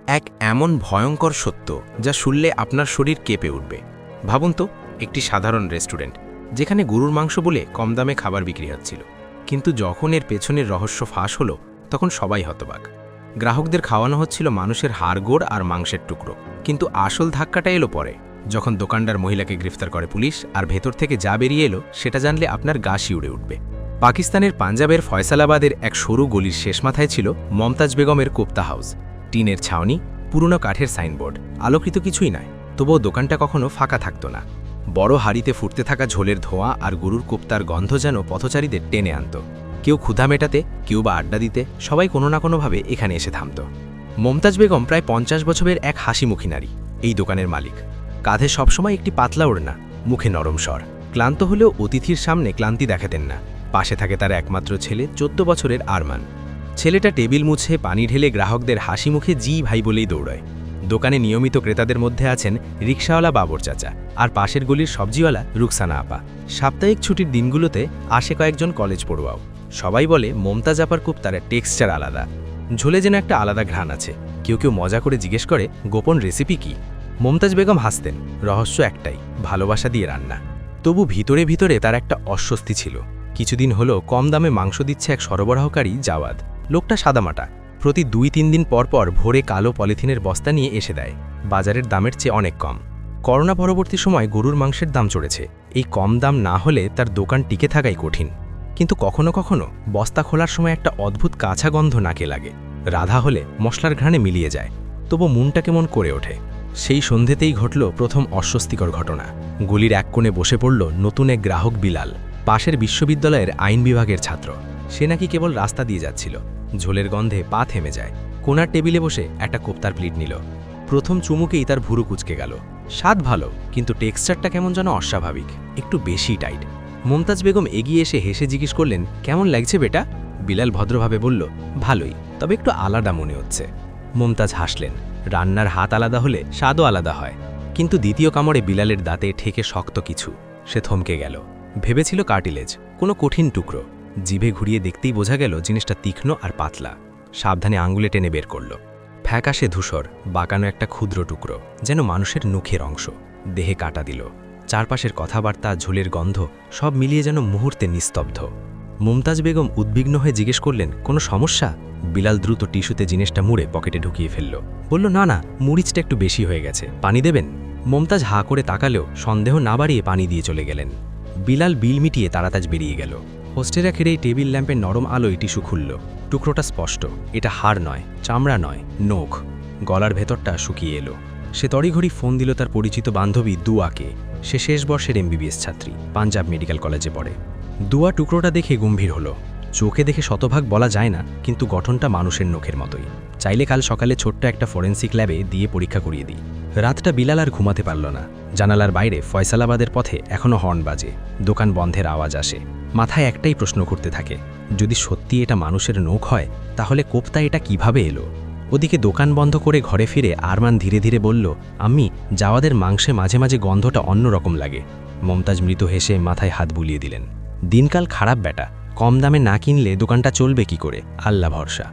এক এমন ভয়ঙ্কর সত্য যা শুনলে আপনার শরীর কেঁপে উঠবে। ভাবুন তো, একটি সাধারণ রেস্টুরেন্ট যেখানে গরুর মাংস বলে কম দামে খাবার বিক্রি হচ্ছিল, কিন্তু যখন এর পেছনের রহস্য ফাঁস হলো তখন সবাই হতবাক। গ্রাহকদের খাওয়ানো হচ্ছিল মানুষের হাড়গোড় আর মাংসের টুকরো, কিন্তু আসল ধাক্কাটা এলো পরে, যখন দোকানদার মহিলাকে গ্রেফতার করে পুলিশ আর ভেতর থেকে যা বেরিয়ে এলো সেটা জানলে আপনার গা শিউড়ে উঠবে। পাকিস্তানের পাঞ্জাবের ফয়সালাবাদের এক সরু গলির শেষ মাথায় ছিল মমতাজ বেগমের কোপ্তা হাউস। টিনের ছাউনি, পুরনো কাঠের সাইনবোর্ড, আলোকিত কিছুই নয়, তবুও দোকানটা কখনো ফাঁকা থাকত না। বড় হাড়িতে ফুটতে থাকা ঝোলের ধোঁয়া আর গরুর কোপ্তার গন্ধ যেন পথচারীদের টেনে আনত। কেউ ক্ষুধা মেটাতে, কেউ বা আড্ডা দিতে, সবাই কোনো না কোনোভাবে এখানে এসে থামত। মমতাজ বেগম প্রায় 50 বছরের এক হাসিমুখী নারী, এই দোকানের মালিক। কাঁধে সবসময় একটি পাতলা ওড়না, মুখে নরম স্বর। ক্লান্ত হলেও অতিথির সামনে ক্লান্তি দেখাতেন না। পাশে থাকে তার একমাত্র ছেলে, 14 বছরের আরমান। ছেলেটা টেবিল মুছে পানি ঢেলে গ্রাহকদের হাসি মুখে জি ভাই বলেই দৌড়ায়। দোকানে নিয়মিত ক্রেতাদের মধ্যে আছেন রিকশাওয়ালা বাবর চাচা আর পাশের গলির সবজিওয়ালা রুকসানা আপা। সাপ্তাহিক ছুটির দিনগুলোতে আসে কয়েকজন কলেজ পড়ুয়াও। সবাই বলে মমতাজ আপার কোপ্তার টেক্সচার আলাদা, ঝোলে যেন একটা আলাদা ঘ্রাণ আছে। কেউ কেউ মজা করে জিজ্ঞেস করে গোপন রেসিপি কি। মমতাজ বেগম হাসতেন, রহস্য একটাই, ভালোবাসা দিয়ে রান্না। তবু ভিতরে ভিতরে তার একটা অস্বস্তি ছিল। কিছুদিন হলো কম দামে মাংস দিচ্ছে এক সরবরাহকারী জাওয়াদ। লোকটা সাদামাটা, প্রতি 2-3 দিন পর পর ভোরে কালো পলিথিনের বস্তা নিয়ে এসে দেয়, বাজারের দামের চেয়ে অনেক কম। করোনা পরবর্তী সময় গরুর মাংসের দাম চড়েছে, এই কম দাম না হলে তার দোকান টিকে থাকাই কঠিন। কিন্তু কখনো কখনো বস্তা খোলার সময় একটা অদ্ভুত কাঁচা গন্ধ নাকে লাগে। রাধা হলে মশলার ঘ্রাণে মিলিয়ে যায়, তবু মনটা কেমন করে ওঠে। সেই সন্ধেতেই ঘটল প্রথম অস্বস্তিকর ঘটনা। গলির এক কোণে বসে পড়ল নতুন এক গ্রাহক বিলাল, পাশের বিশ্ববিদ্যালয়ের আইন বিভাগের ছাত্র। সে নাকি কেবল রাস্তা দিয়ে যাচ্ছিল, ঝোলের গন্ধে পা থেমে যায়। কোনার টেবিলে বসে একটা কোপ্তার প্লেট নিল। প্রথম চুমুকেই তার ভুরু কুচকে গেল। স্বাদ ভালো, কিন্তু টেক্সচারটা কেমন যেন অস্বাভাবিক, একটু বেশি টাইট। মমতাজ বেগম এগিয়ে এসে হেসে জিজ্ঞেস করলেন, কেমন লাগছে বেটা? বিলাল ভদ্রভাবে বলল, ভালোই, তবে একটু আলাদা মনে হচ্ছে। মমতাজ হাসলেন, রান্নার হাত আলাদা হলে স্বাদও আলাদা হয়। কিন্তু দ্বিতীয় কামড়ে বিলালের দাঁতে ঠেকে শক্ত কিছু। সে থমকে গেল। ভেবেছিল কার্টিলেজ, কোনো কঠিন টুকরো। জিভে ঘুরিয়ে দেখতেই বোঝা গেল জিনিসটা তীক্ষ্ণ আর পাতলা। সাবধানে আঙুলে টেনে বের করল। ফ্যাকাশে ধূসর, বাঁকানো একটা ক্ষুদ্র টুকরো, যেন মানুষের নখের অংশ। দেহে কাটা দিল। চারপাশের কথাবার্তা, ঝোলের গন্ধ সব মিলিয়ে যেন মুহূর্তে নিস্তব্ধ। মুমতাজ বেগম উদ্বিগ্ন হয়ে জিজ্ঞেস করলেন, কোনো সমস্যা? বিলাল দ্রুত টিস্যুতে জিনিসটা মুড়ে পকেটে ঢুকিয়ে ফেলল। বলল, না না, মুড়িচটা একটু বেশি হয়ে গেছে, পানি দেবেন? মুমতাজ হা করে তাকালেও সন্দেহ না বাড়িয়ে পানি দিয়ে চলে গেলেন। বিলাল বিল মিটিয়ে তাড়াতাড় বেরিয়ে গেল। হোস্টেল রাখের এই টেবিল ল্যাম্পের নরম আলোয় টিস্যু খুলল। টুকরোটা স্পষ্ট, এটা হাড় নয়, চামড়া নয়, নখ। গলার ভেতরটা শুকিয়ে এলো। সে তড়িঘড়ি ফোন দিল তার পরিচিত বান্ধবী দুয়াকে। সে শেষ বর্ষের MBBS ছাত্রী, পাঞ্জাব মেডিকেল কলেজে পড়ে। দুয়া টুকরোটা দেখে গম্ভীর হলো। চোখে দেখে শতভাগ বলা যায় না, কিন্তু গঠনটা মানুষের নখের মতোই। চাইলে কাল সকালে ছোট্ট একটা ফরেন্সিক ল্যাবে দিয়ে পরীক্ষা করিয়ে দিই। রাতটা বিলাল আর ঘুমাতে পারল না। জানালার বাইরে ফয়সালাবাদের পথে এখনও হর্ন বাজে, দোকান বন্ধের আওয়াজ আসে। মাথায় একটাই প্রশ্ন ঘুরতে থাকে, যদি সত্যি এটা মানুষের নখ হয়, তাহলে কোপ্তা এটা কিভাবে এলো? ওদিকে দোকান বন্ধ করে ঘরে ফিরে আরমান ধীরে ধীরে বলল, আম্মি, জাওয়াদের মাংসে মাঝে মাঝে গন্ধটা অন্যরকম লাগে। মমতাজ মৃত হেসে মাথায় হাত বুলিয়ে দিলেন। দিনকাল খারাপ বেটা, কম দামে না কিনলে দোকানটা চলবে কি করে? আল্লাহ ভরসা।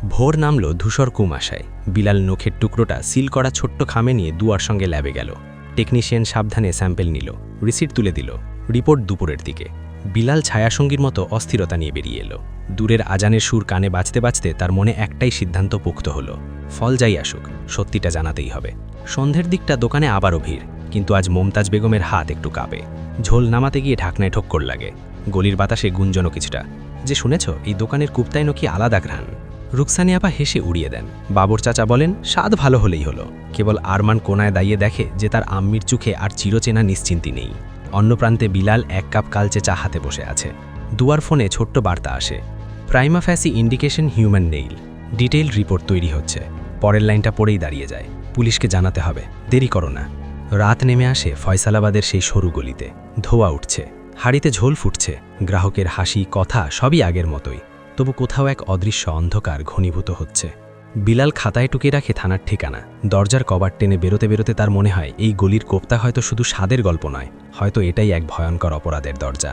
ভোর নামল ধূসর কুয়াশায়। বিলাল নখের টুকরোটা সিল করা ছোট্ট খামে নিয়ে দুয়ার সঙ্গে ল্যাবে গেল। টেকনিশিয়ান সাবধানে স্যাম্পেল নিল, রিসিট তুলে দিল। রিপোর্ট দুপুরের দিকে। বিলাল ছায়াসঙ্গীর মতো অস্থিরতা নিয়ে বেরিয়ে এলো। দূরের আজানের সুর কানে বাজতে বাজতে তার মনে একটাই সিদ্ধান্ত পোক্ত হলো, ফল যাই আসুক, সত্যিটা জানাতেই হবে। সন্ধ্যের দিকটা দোকানে আবারও ভিড়, কিন্তু আজ মমতাজ বেগমের হাত একটু কাঁপে। ঝোল নামাতে গিয়ে ঢাকনায় ঠক্কর লাগে। গলির বাতাসে গুঞ্জনও কিছুটা, যে শুনেছ এই দোকানের কুপ্তায় নাকি আলাদা ঘ্রাণ। রুকসানি আপা হেসে উড়িয়ে দেন। বাবর চাচা বলেন, স্বাদ ভালো হলেই হলো। কেবল আরমান কোনায় দাঁড়িয়ে দেখে যে তার আম্মির চোখে আর চিরচেনা নিশ্চিন্তি নেই। অন্য প্রান্তে বিলাল এক কাপ কালচে চা হাতে বসে আছে। দুয়ার ফোনে ছোট্ট বার্তা আসে, prima facie indication human nail, detail report তৈরি হচ্ছে। পরের লাইনটা পড়েই দাঁড়িয়ে যায়, পুলিশকে জানাতে হবে, দেরি করো না। রাত নেমে আসে ফয়সালাবাদের সেই সরু গলিতে। ধোঁয়া উঠছে, হাড়িতে ঝোল ফুটছে, গ্রাহকের হাসি কথা সবই আগের মতোই। তবু কোথাও এক অদৃশ্য অন্ধকার ঘনীভূত হচ্ছে। বিলাল খাতায় টুকে রাখে থানার ঠিকানা। দরজার কবাট টেনে বেরোতে বেরোতে তার মনে হয় এই গলির কোপ্তা হয়তো শুধু স্বাদের গল্প নয়, হয়তো এটাই এক ভয়ঙ্কর অপরাধের দরজা।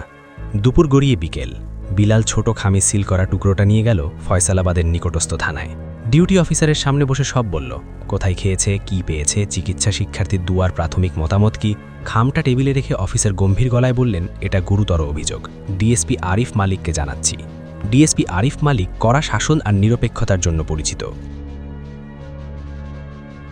দুপুর গড়িয়ে বিকেল। বিলাল ছোট খামে সিল করা টুকরোটা নিয়ে গেল ফয়সালাবাদের নিকটস্থ থানায়। ডিউটি অফিসারের সামনে বসে সব বলল, কোথায় খেয়েছে, কি পেয়েছে, চিকিৎসা শিক্ষার্থীর দুয়ার প্রাথমিক মতামত কি। খামটা টেবিলে রেখে অফিসার গম্ভীর গলায় বললেন, এটা গুরুতর অভিযোগ, ডিএসপি আরিফ মালিককে জানাচ্ছি। ডিএসপি আরিফ মালিক কড়া শাসন আর নিরপেক্ষতার জন্য পরিচিত।